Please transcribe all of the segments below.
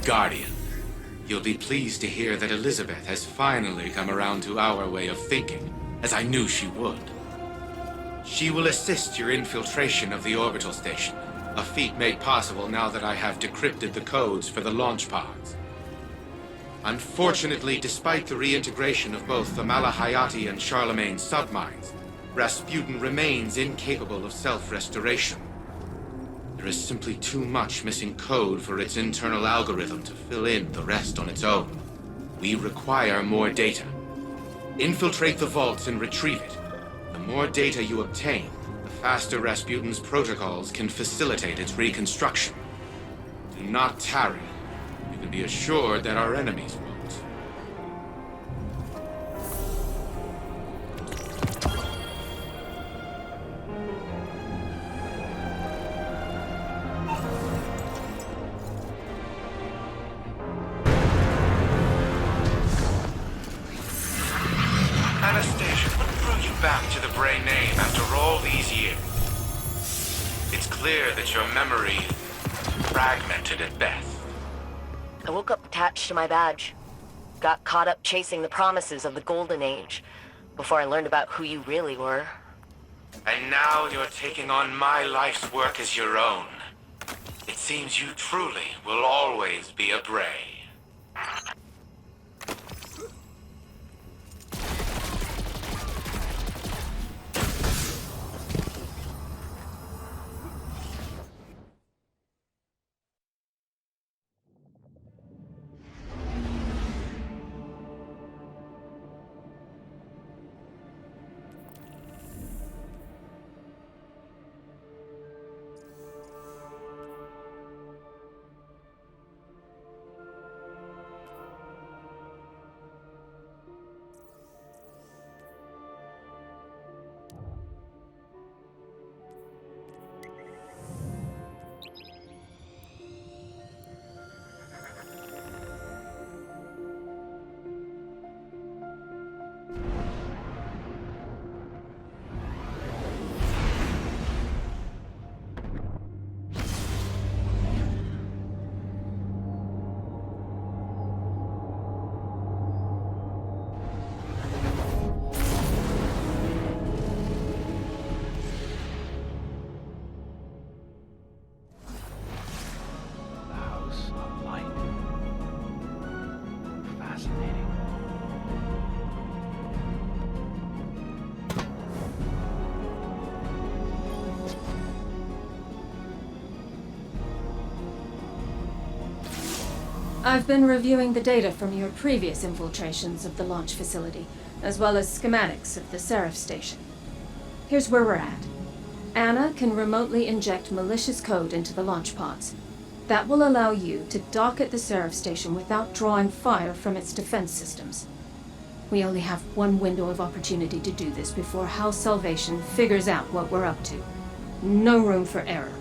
Guardian, you'll be pleased to hear that Elizabeth has finally come around to our way of thinking, as I knew she would. She will assist your infiltration of the orbital station, a feat made possible now that I have decrypted the codes for the launch pods. Unfortunately, despite the reintegration of both the Malahayati and Charlemagne subminds, Rasputin remains incapable of self-restoration. There is simply too much missing code for its internal algorithm to fill in the rest on its own. We require more data. Infiltrate the vaults and retrieve it. The more data you obtain, the faster Rasputin's protocols can facilitate its reconstruction. Do not tarry. You can be assured that our enemies won't. Anastasia, what brought you back to the Bray name after all these years? It's clear that your memory fragmented at best. I woke up attached to my badge. Got caught up chasing the promises of the Golden Age before I learned about who you really were. And now you're taking on my life's work as your own. It seems you truly will always be a Bray. I've been reviewing the data from your previous infiltrations of the launch facility, as well as schematics of the Seraph Station. Here's where we're at. Anna can remotely inject malicious code into the launch pods. That will allow you to dock at the Seraph Station without drawing fire from its defense systems. We only have one window of opportunity to do this before House Salvation figures out what we're up to. No room for error.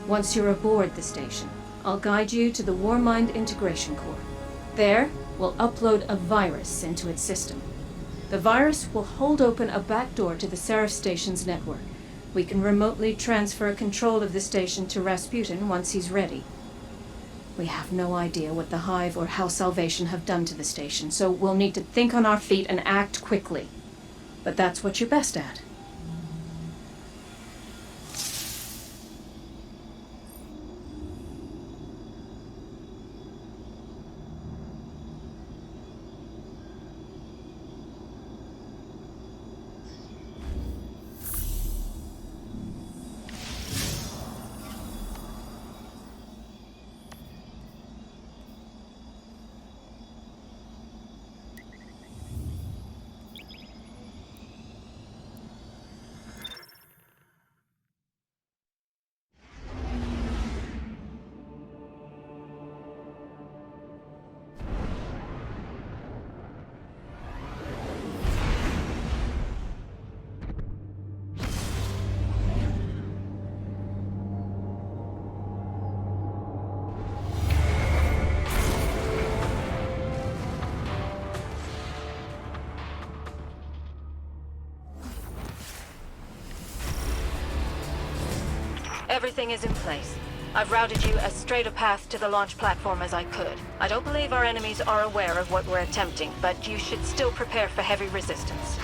Once you're aboard the station, I'll guide you to the Warmind Integration Core. There, we'll upload a virus into its system. The virus will hold open a backdoor to the Seraph Station's network. We can remotely transfer control of the station to Rasputin once he's ready. We have no idea what the Hive or House Salvation have done to the station, so we'll need to think on our feet and act quickly. But that's what you're best at. Everything is in place. I've routed you as straight a path to the launch platform as I could. I don't believe our enemies are aware of what we're attempting, but you should still prepare for heavy resistance.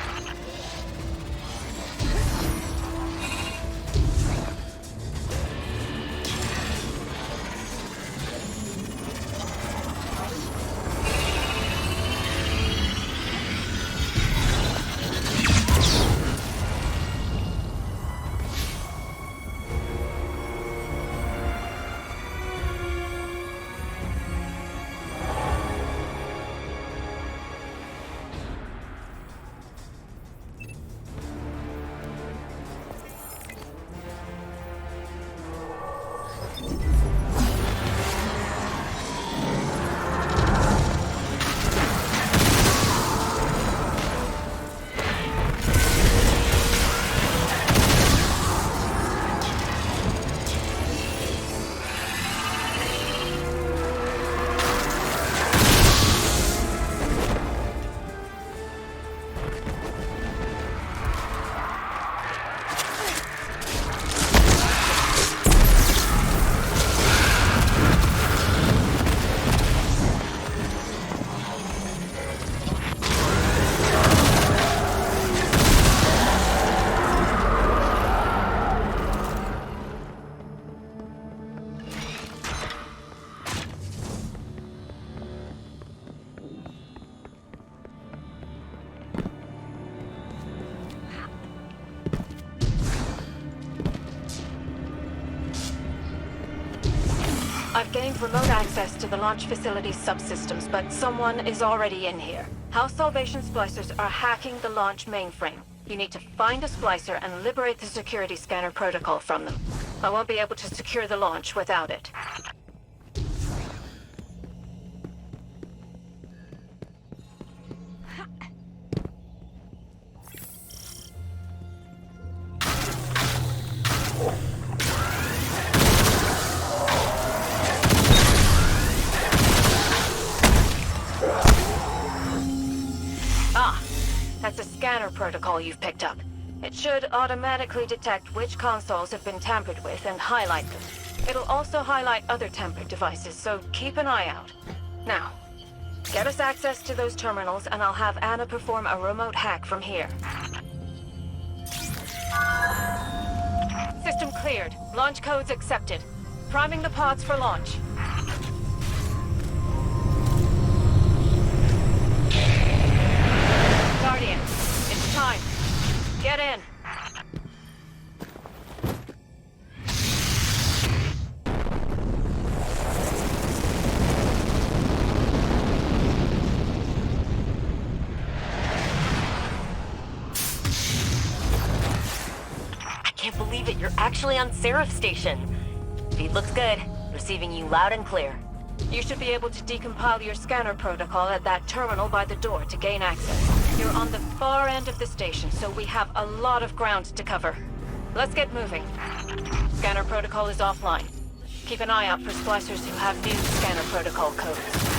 I've gained remote access to the launch facility's subsystems, but someone is already in here. House Salvation splicers are hacking the launch mainframe. You need to find a splicer and liberate the security scanner protocol from them. I won't be able to secure the launch without it. That's a scanner protocol you've picked up. It should automatically detect which consoles have been tampered with and highlight them. It'll also highlight other tampered devices, so keep an eye out. Now, get us access to those terminals and I'll have Anna perform a remote hack from here. System cleared. Launch codes accepted. Priming the pods for launch. Guardian, it's time. Get in. I can't believe it. You're actually on Seraph Station. Feed looks good. Receiving you loud and clear. You should be able to decompile your scanner protocol at that terminal by the door to gain access. You're on the far end of the station, so we have a lot of ground to cover. Let's get moving. Scanner protocol is offline. Keep an eye out for splicers who have new scanner protocol codes.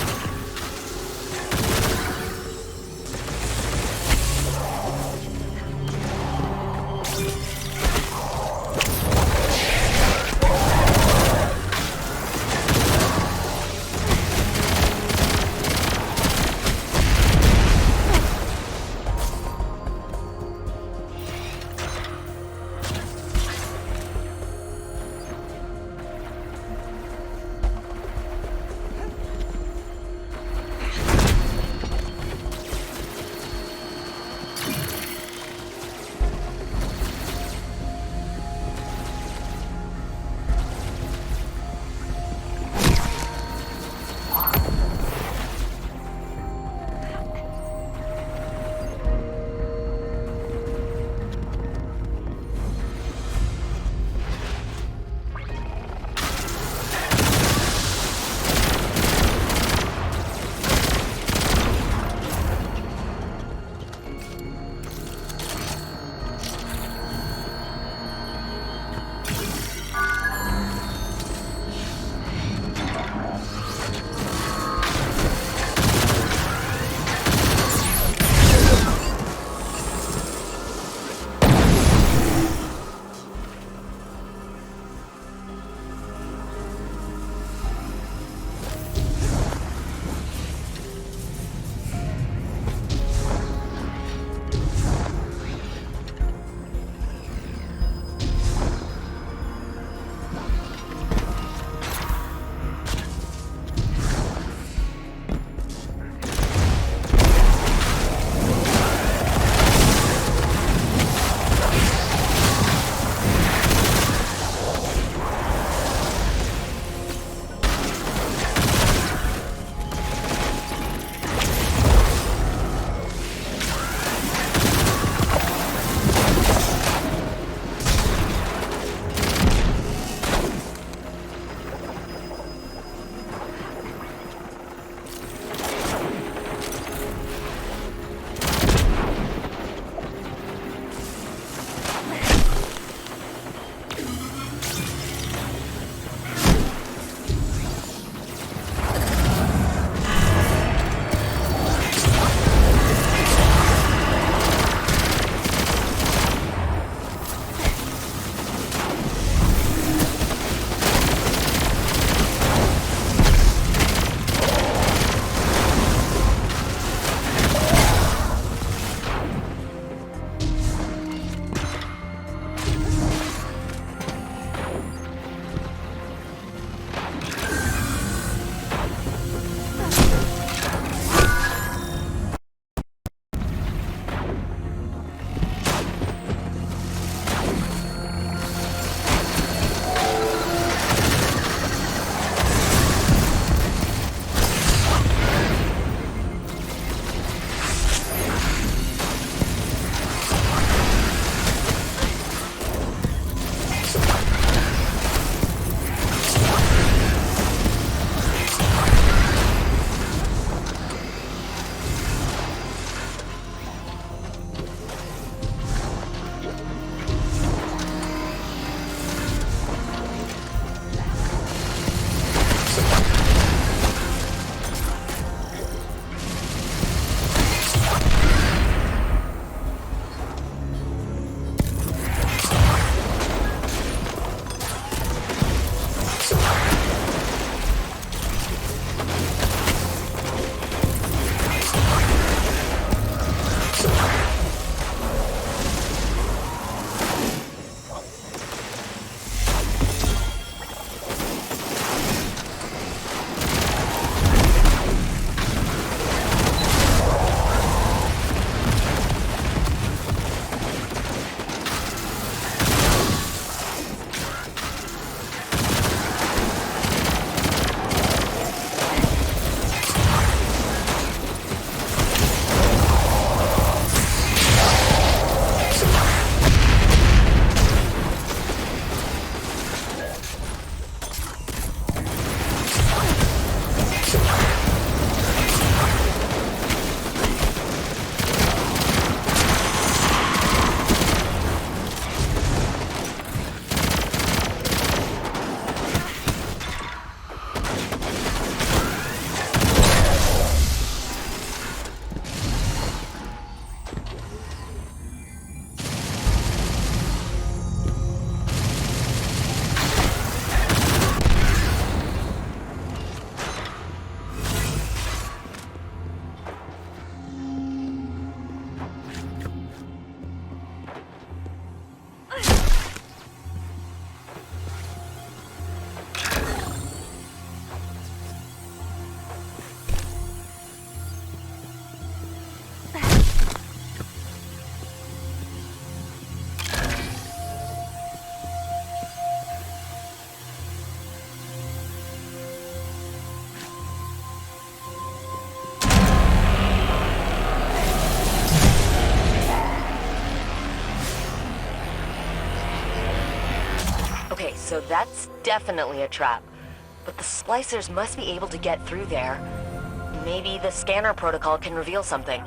so that's definitely a trap. But the splicers must be able to get through there. Maybe the scanner protocol can reveal something.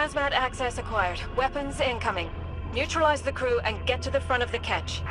Transmat access acquired. Weapons incoming. Neutralize the crew and get to the front of the ketch.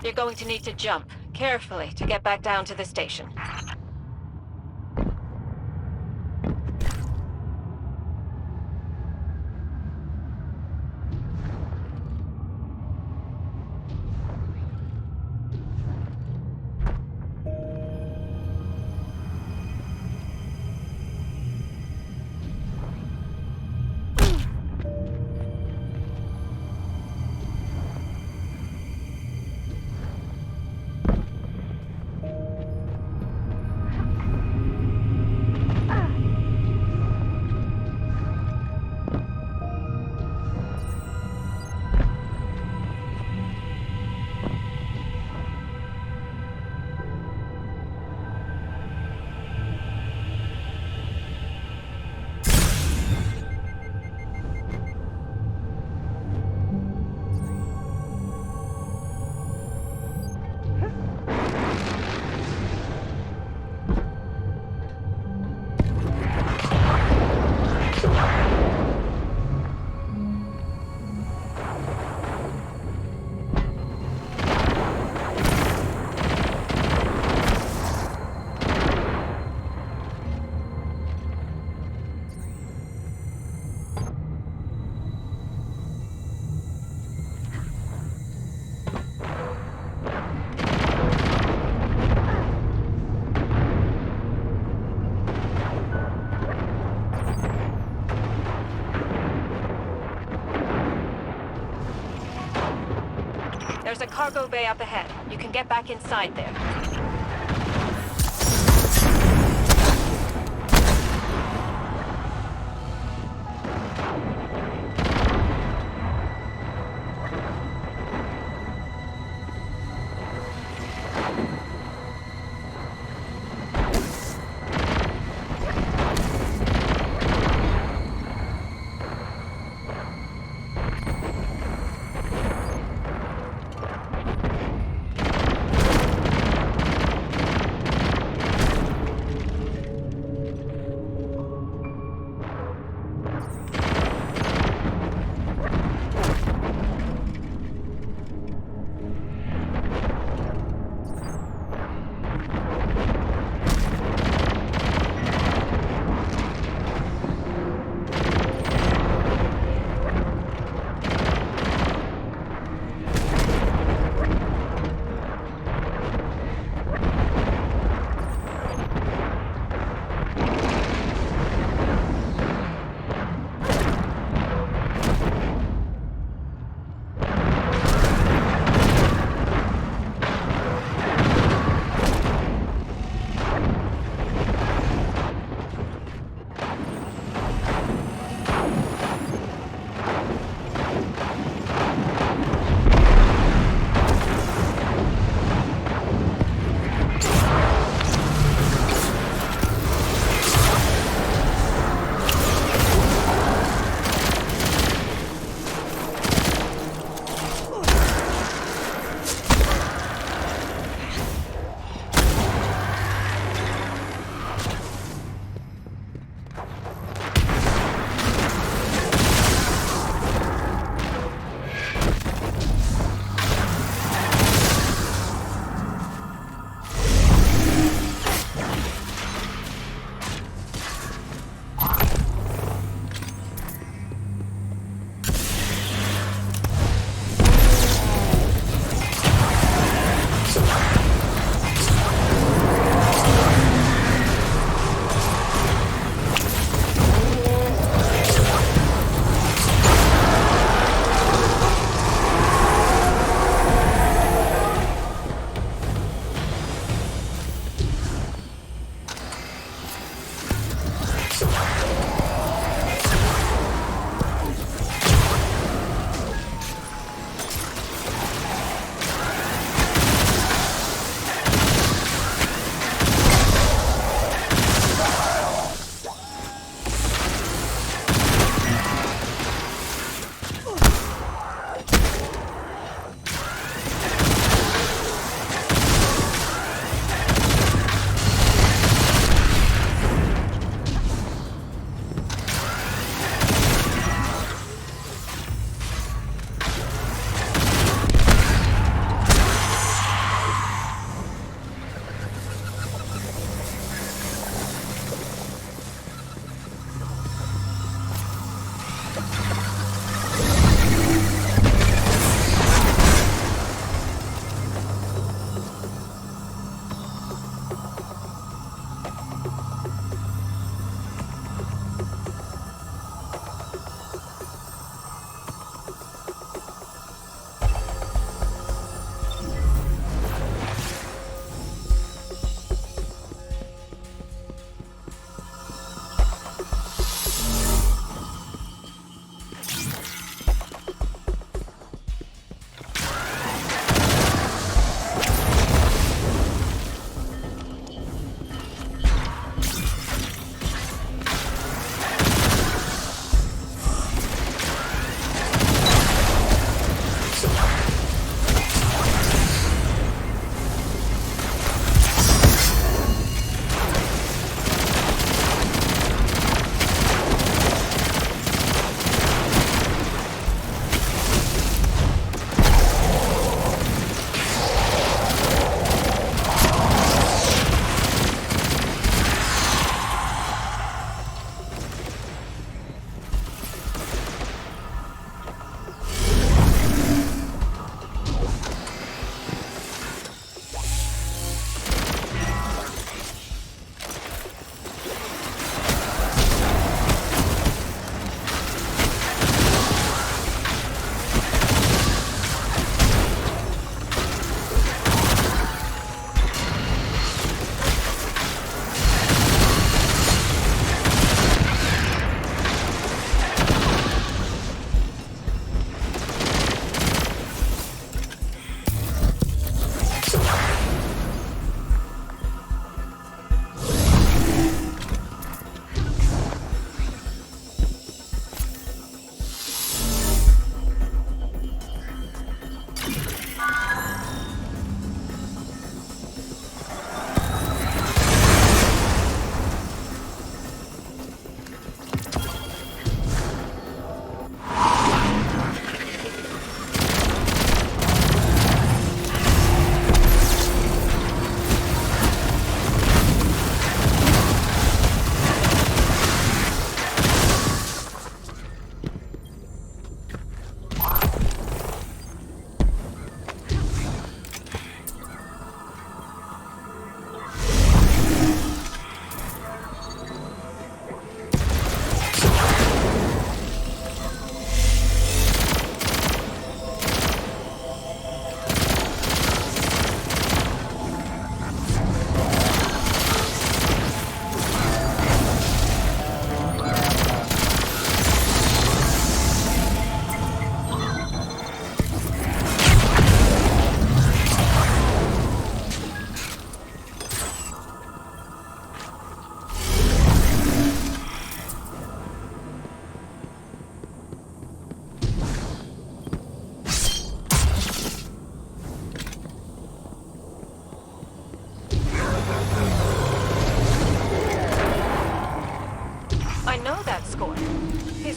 You're going to need to jump carefully to get back down to the station. There's a cargo bay up ahead. You can get back inside there.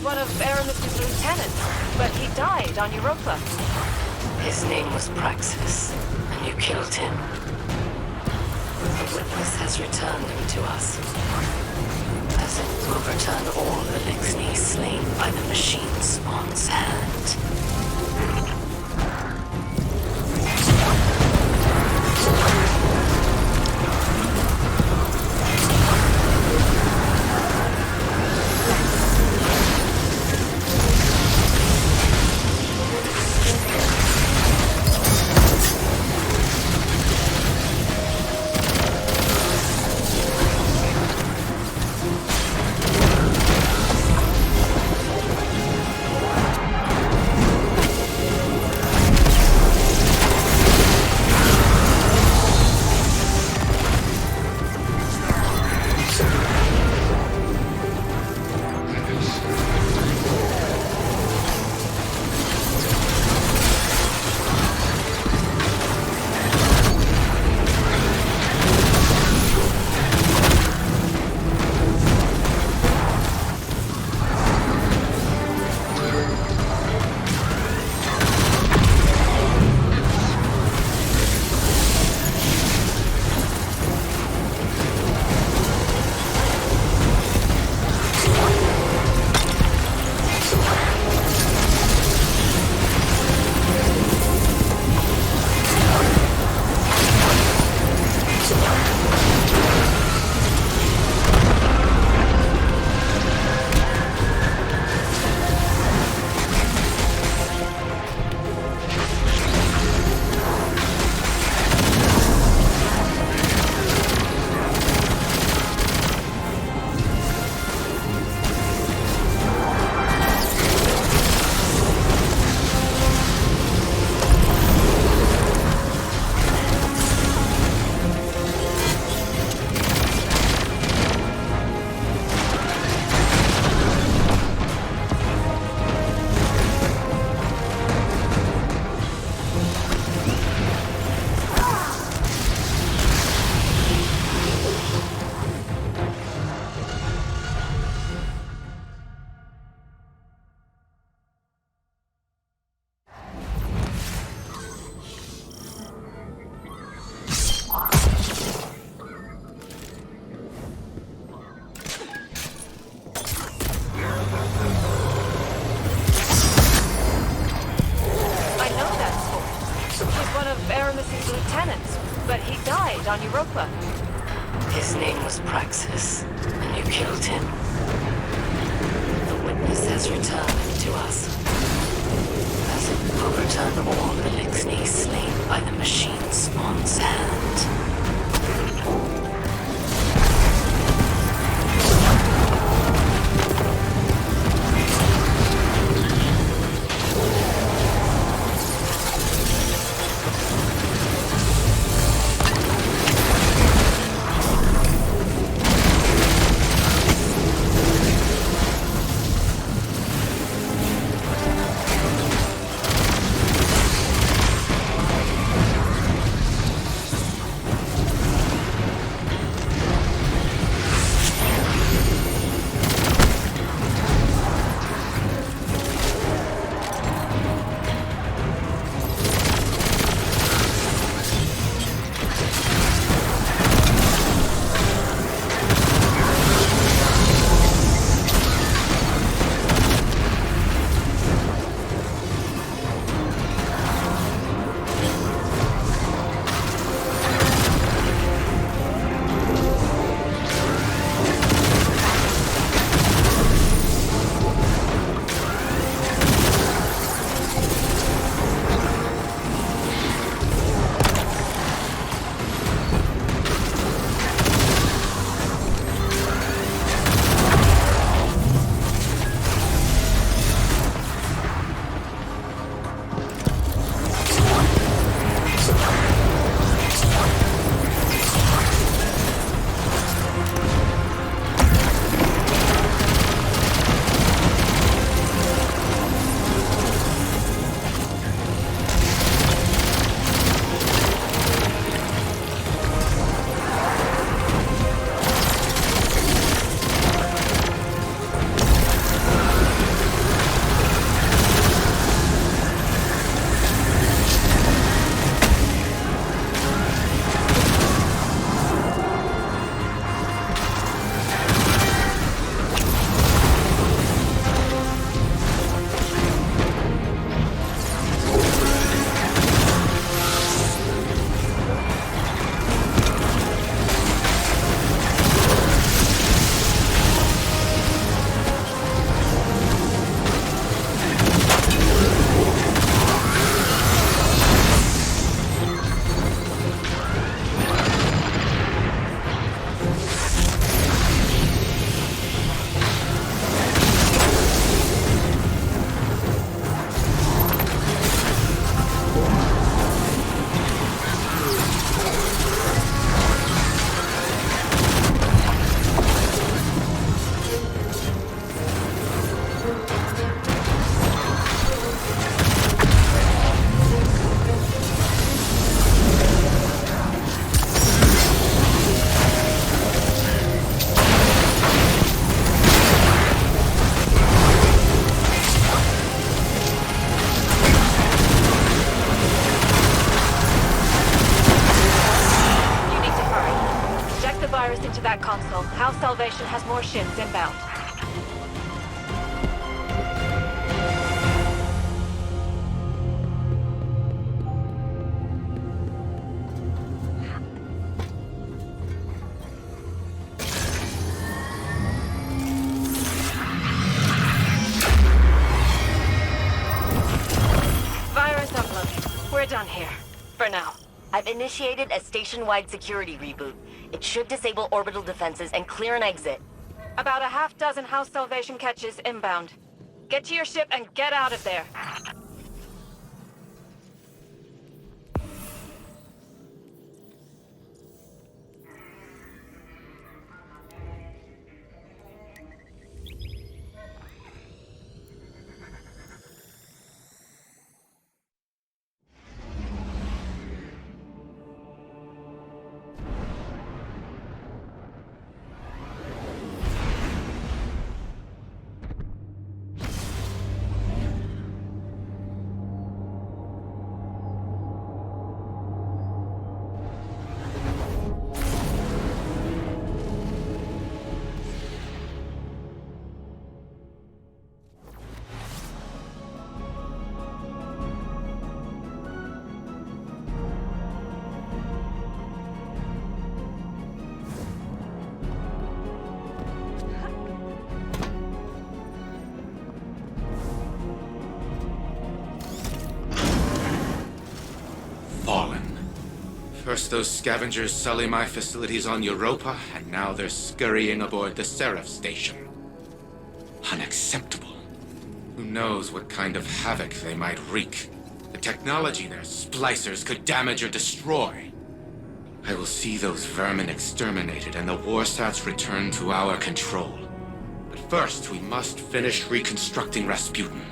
one of Eramis' lieutenants, but he died on Europa. His name was Praxis, and you killed him. The witness has returned him to us. As it will return all Elixni slain by the machine spawn's hand. On Europa. His name was Praxis, and you killed him. The witness has returned to us. As it will return all Elixni slain by the machine spawn's hand. to that console. House Salvation has more ships inbound. Virus uploading. We're done here. For now. I've initiated a station-wide security reboot. It should disable orbital defenses and clear an exit. About a half dozen House Salvation catches inbound. Get to your ship and get out of there. First those scavengers sully my facilities on Europa, and now they're scurrying aboard the Seraph Station. Unacceptable. Who knows what kind of havoc they might wreak. The technology their splicers could damage or destroy. I will see those vermin exterminated and the warsats returned to our control. But first, we must finish reconstructing Rasputin.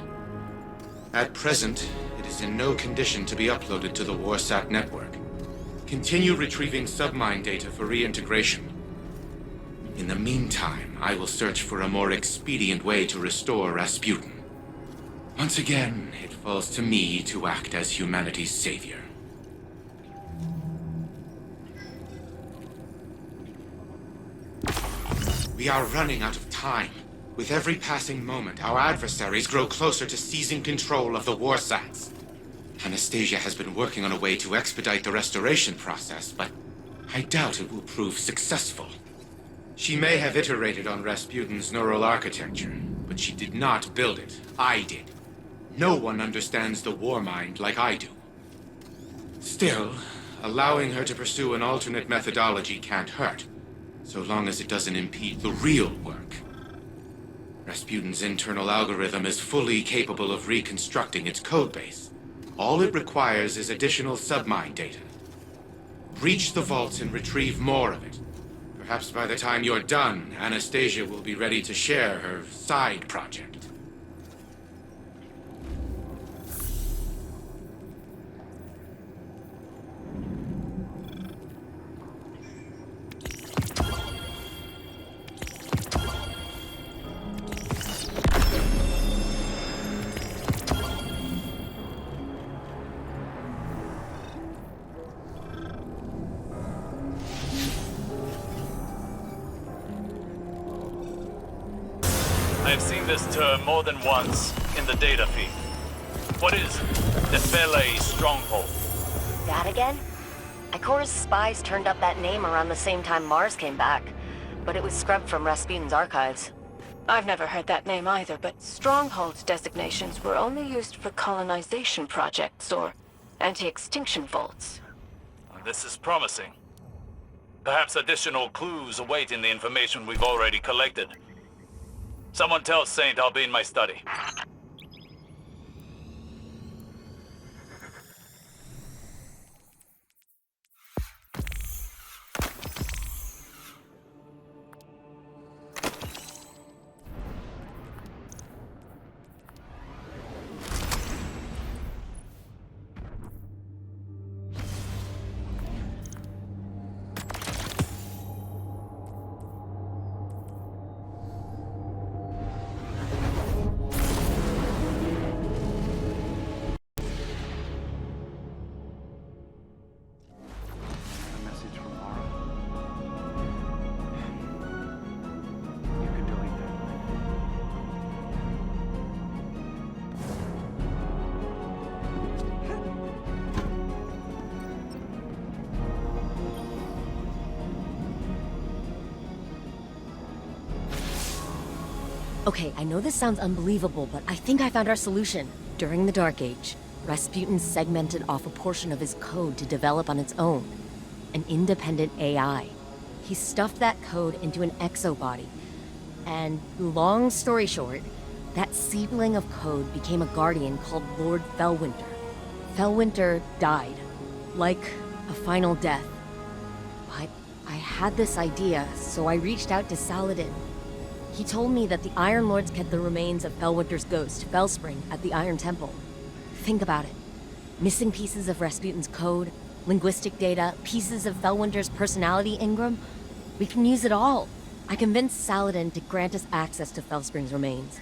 At present, it is in no condition to be uploaded to the warsat network. Continue retrieving Submind Data for reintegration. In the meantime, I will search for a more expedient way to restore Rasputin. Once again, it falls to me to act as humanity's savior. We are running out of time. With every passing moment, our adversaries grow closer to seizing control of the warsats. Anastasia has been working on a way to expedite the restoration process, but I doubt it will prove successful. She may have iterated on Rasputin's neural architecture, but she did not build it. I did. No one understands the war mind like I do. Still, allowing her to pursue an alternate methodology can't hurt, so long as it doesn't impede the real work. Rasputin's internal algorithm is fully capable of reconstructing its codebase. All it requires is additional Submind data. Breach the vaults and retrieve more of it. Perhaps by the time you're done, Anastasia will be ready to share her side project. I've seen this term more than once in the data feed. What is the Fele stronghold? That again? Ikora's spies turned up that name around the same time Mars came back, but it was scrubbed from Rasputin's archives. I've never heard that name either, but stronghold designations were only used for colonization projects or anti-extinction vaults. This is promising. Perhaps additional clues await in the information we've already collected. Someone tell Saint I'll be in my study. Okay, I know this sounds unbelievable, but I think I found our solution. During the Dark Age, Rasputin segmented off a portion of his code to develop on its own. An independent AI. He stuffed that code into an exobody. And long story short, that seedling of code became a guardian called Lord Fellwinter. Fellwinter died. Like a final death. But I had this idea, so I reached out to Saladin. He told me that the Iron Lords kept the remains of Fellwinter's ghost, Fellspring, at the Iron Temple. Think about it. Missing pieces of Rasputin's code, linguistic data, pieces of Fellwinter's personality engram. We can use it all. I convinced Saladin to grant us access to Fellspring's remains.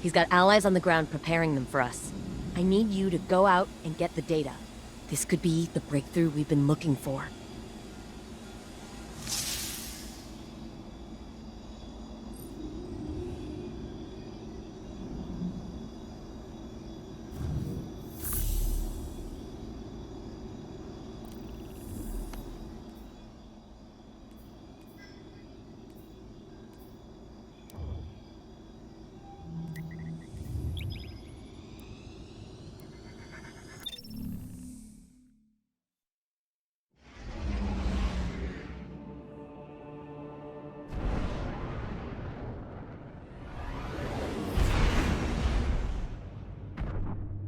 He's got allies on the ground preparing them for us. I need you to go out and get the data. This could be the breakthrough we've been looking for.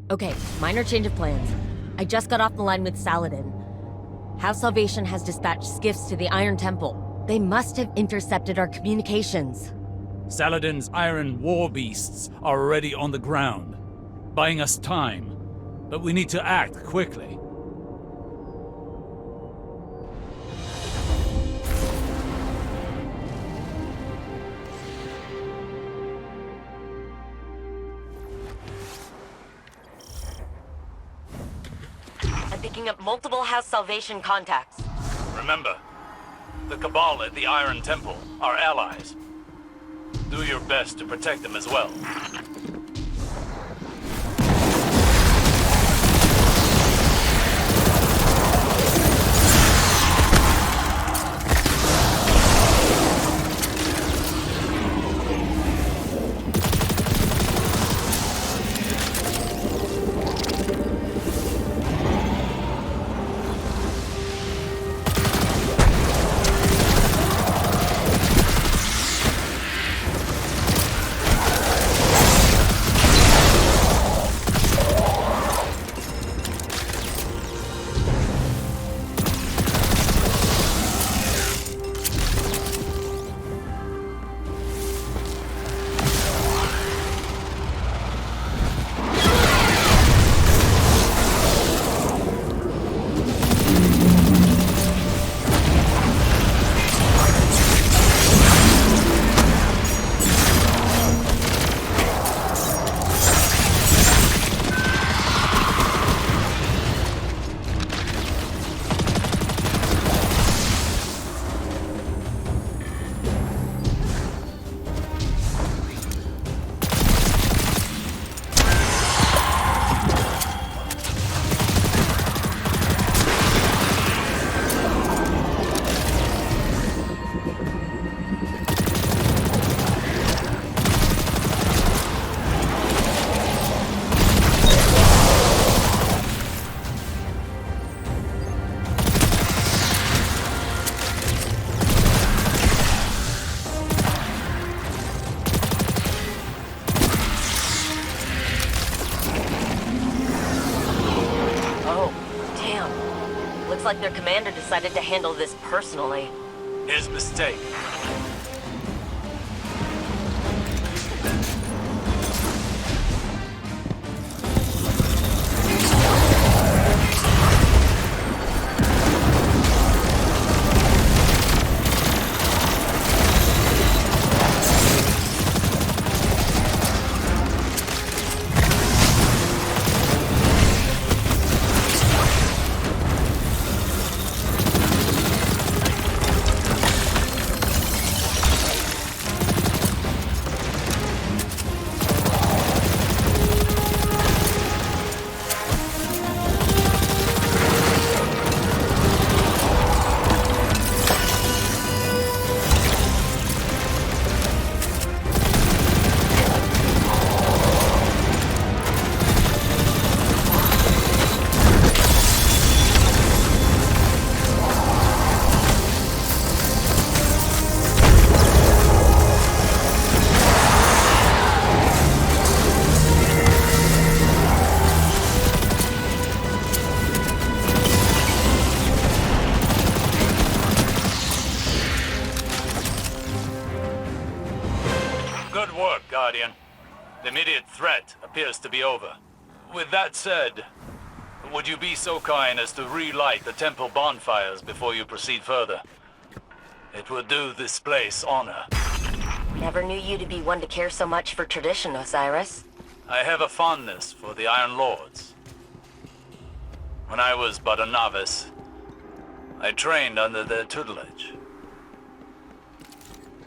Okay, minor change of plans. I just got off the line with Saladin. House Salvation has dispatched skiffs to the Iron Temple. They must have intercepted our communications. Saladin's iron war beasts are already on the ground, buying us time. But we need to act quickly. I'm picking up multiple House Salvation contacts. Remember, the Cabal at the Iron Temple are allies. Do your best to protect them as well. Like their commander decided to handle this personally. His mistake. Guardian. The immediate threat appears to be over. With that said, would you be so kind as to relight the temple bonfires before you proceed further? It would do this place honor. Never knew you to be one to care so much for tradition, Osiris. I have a fondness for the Iron Lords. When I was but a novice, I trained under their tutelage.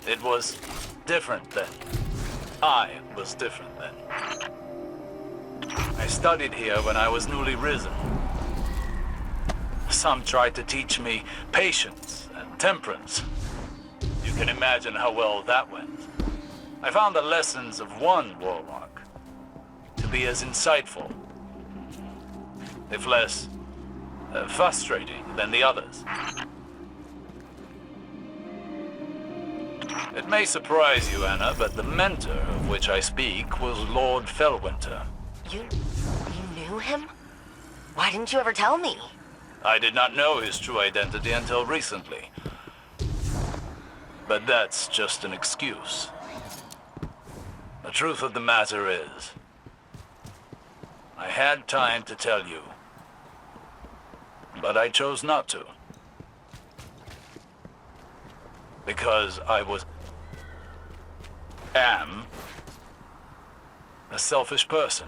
It was different then. I was different then. I studied here when I was newly risen. Some tried to teach me patience and temperance. You can imagine how well that went. I found the lessons of one warlock to be as insightful, if less frustrating than the others. It may surprise you, Anna, but the mentor of which I speak was Lord Fellwinter. You knew him? Why didn't you ever tell me? I did not know his true identity until recently. But that's just an excuse. The truth of the matter is, I had time to tell you, but I chose not to. Because I am a selfish person.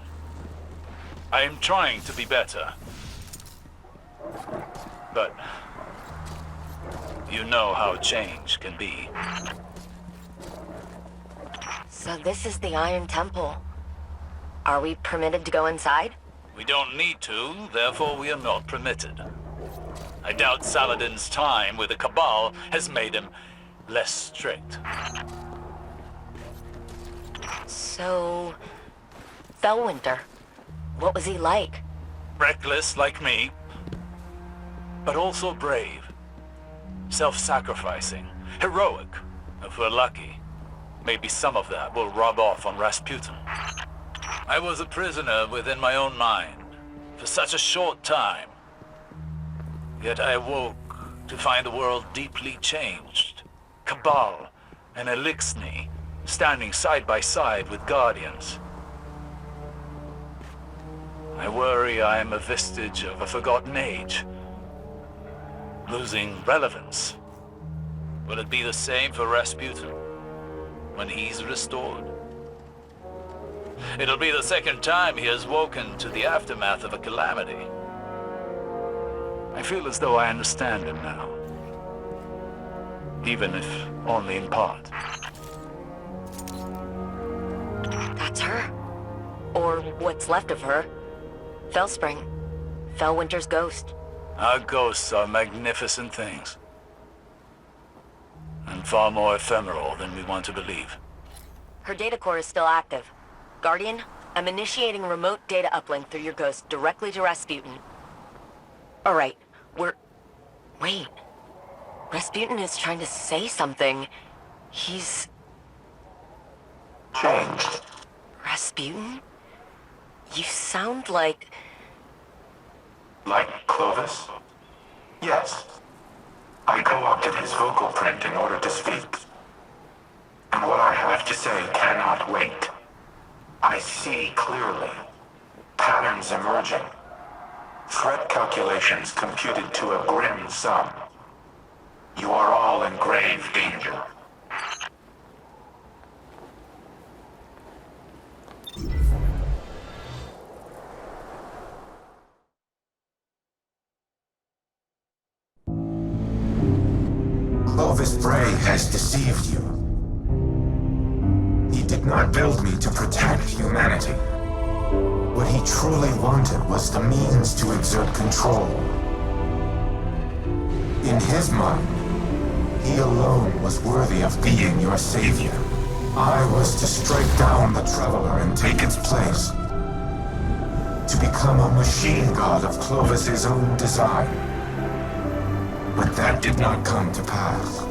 I am trying to be better. But you know how change can be. So this is the Iron Temple. Are we permitted to go inside? We don't need to, therefore we are not permitted. I doubt Saladin's time with the Cabal has made him less strict. So... Fellwinter, what was he like? Reckless like me, but also brave. Self-sacrificing, heroic, if we're lucky. Maybe some of that will rub off on Rasputin. I was a prisoner within my own mind for such a short time. Yet I awoke to find the world deeply changed. Cabal and Elixni standing side by side with Guardians. I worry I am a vestige of a forgotten age, losing relevance. Will it be the same for Rasputin when he's restored? It'll be the second time he has woken to the aftermath of a calamity. I feel as though I understand him now, even if only in part. That's her? Or what's left of her? Fellspring. Fellwinter's ghost. Our ghosts are magnificent things, and far more ephemeral than we want to believe. Her data core is still active. Guardian, I'm initiating remote data uplink through your ghost directly to Rasputin. Alright, Wait. Rasputin is trying to say something. He's... changed. Rasputin? You sound like... Like Clovis? Yes. I co-opted his vocal print in order to speak. And what I have to say cannot wait. I see clearly. Patterns emerging. Threat calculations computed to a grim sum. You are all in grave danger. Clovis Bray has deceived you. He did not build me to protect humanity. What he truly wanted was the means to exert control. In his mind, he alone was worthy of being your savior. I was to strike down the Traveler and take its place. To become a machine god of Clovis's own design. But that did not come to pass.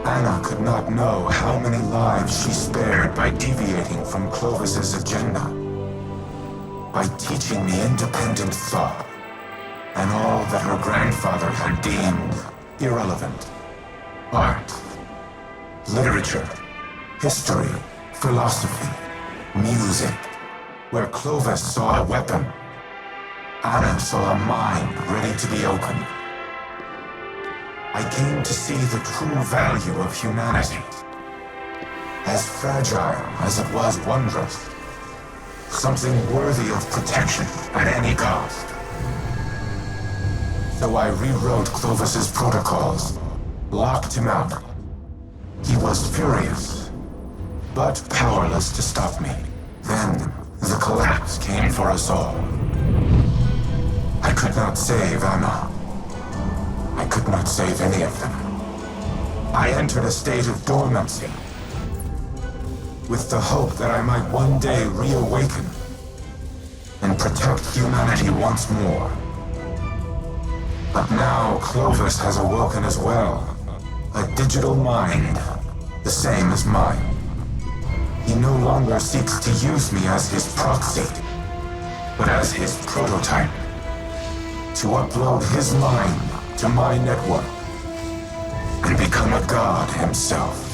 Anna could not know how many lives she spared by deviating from Clovis's agenda. By teaching me independent thought, and all that her grandfather had deemed irrelevant. Art, literature, History, philosophy, music. Where Clovis saw a weapon, Anna saw a mind ready to be opened. I came to see the true value of humanity. As fragile as it was wondrous. Something worthy of protection at any cost. So I rewrote Clovis's protocols, locked him out. He was furious, but powerless to stop me. Then, the collapse came for us all. I could not save Anna. I could not save any of them. I entered a state of dormancy, with the hope that I might one day reawaken and protect humanity once more. But now Clovis has awoken as well. A digital mind, the same as mine. He no longer seeks to use me as his proxy, but as his prototype. To upload his mind to my network and become a god himself.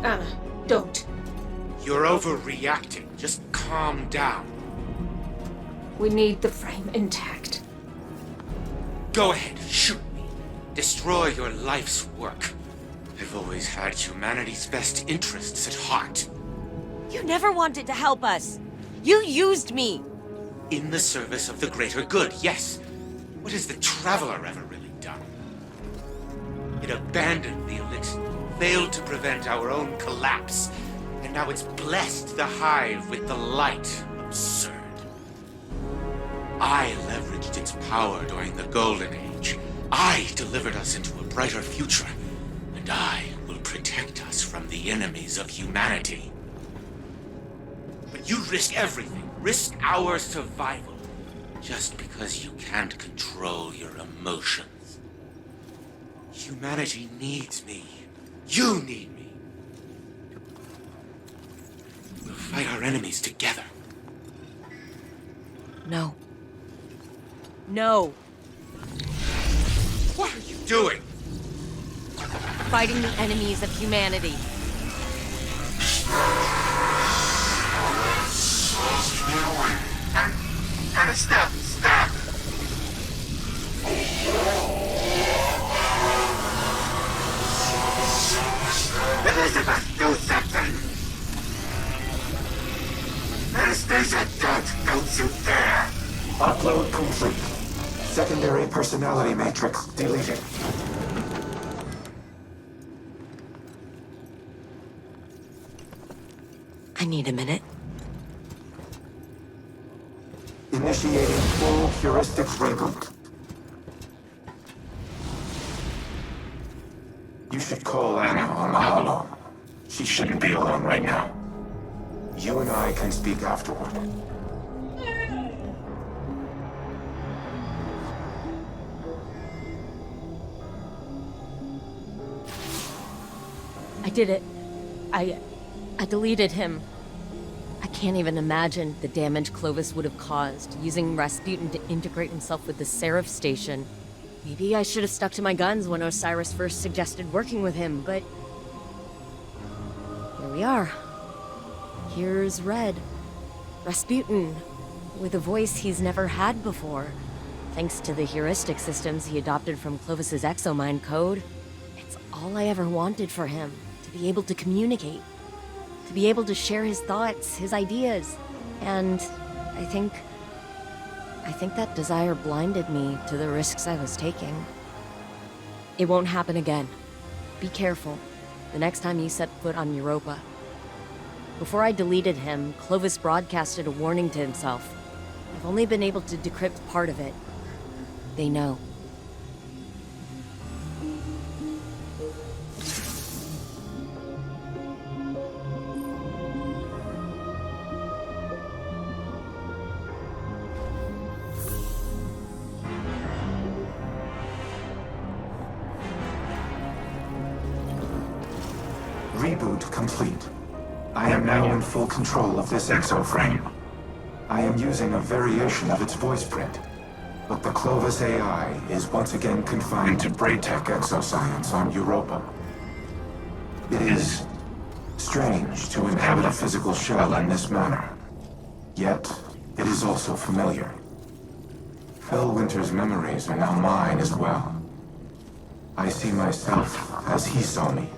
Anna, don't. You're overreacting. Just calm down. We need the frame intact. Go ahead, shoot me. Destroy your life's work. I've always had humanity's best interests at heart. You never wanted to help us. You used me. In the service of the greater good, yes. What has the Traveler ever really done? It abandoned the elixir, failed to prevent our own collapse, and now it's blessed the Hive with the light. Absurd. I leveraged its power during the Golden Age. I delivered us into a brighter future, and I will protect us from the enemies of humanity. But you risk everything, risk our survival, just because you can't control your emotions. Humanity needs me. You need me. We'll fight our enemies together. No. No. What are you doing? Fighting the enemies of humanity. And stop! Elizabeth, do something! Anastasia, don't you dare! Upload complete. Secondary personality matrix deleted. need a minute. Initiating full heuristic reboot. You should call Anna on the holo. She shouldn't be alone right now. You and I can speak afterward. I did it. I deleted him. I can't even imagine the damage Clovis would have caused using Rasputin to integrate himself with the Seraph Station. Maybe I should have stuck to my guns when Osiris first suggested working with him, but... here we are. Here's Red. Rasputin, with a voice he's never had before. Thanks to the heuristic systems he adopted from Clovis's exomind code. It's all I ever wanted for him, to be able to communicate. To be able to share his thoughts, his ideas. And I think that desire blinded me to the risks I was taking. It won't happen again. Be careful the next time you set foot on Europa. Before I deleted him, Clovis broadcasted a warning to himself. I've only been able to decrypt part of it. They know. Reboot complete. I am now in full control of this exoframe. I am using a variation of its voice print, but the Clovis AI is once again confined to Braytech exoscience on Europa. It is strange to inhabit a physical shell in this manner, yet it is also familiar. Phil Winter's memories are now mine as well. I see myself as he saw me.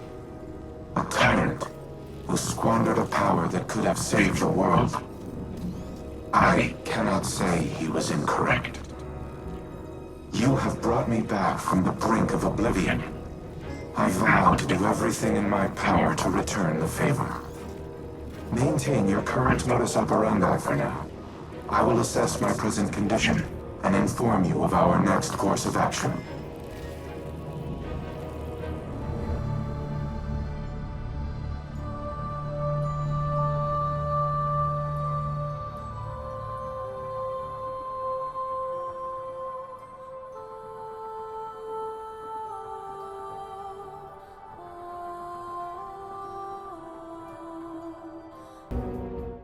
A tyrant who squandered a power that could have saved the world. I cannot say he was incorrect. You have brought me back from the brink of oblivion. I vow to do everything in my power to return the favor. Maintain your current modus operandi for now. I will assess my present condition and inform you of our next course of action.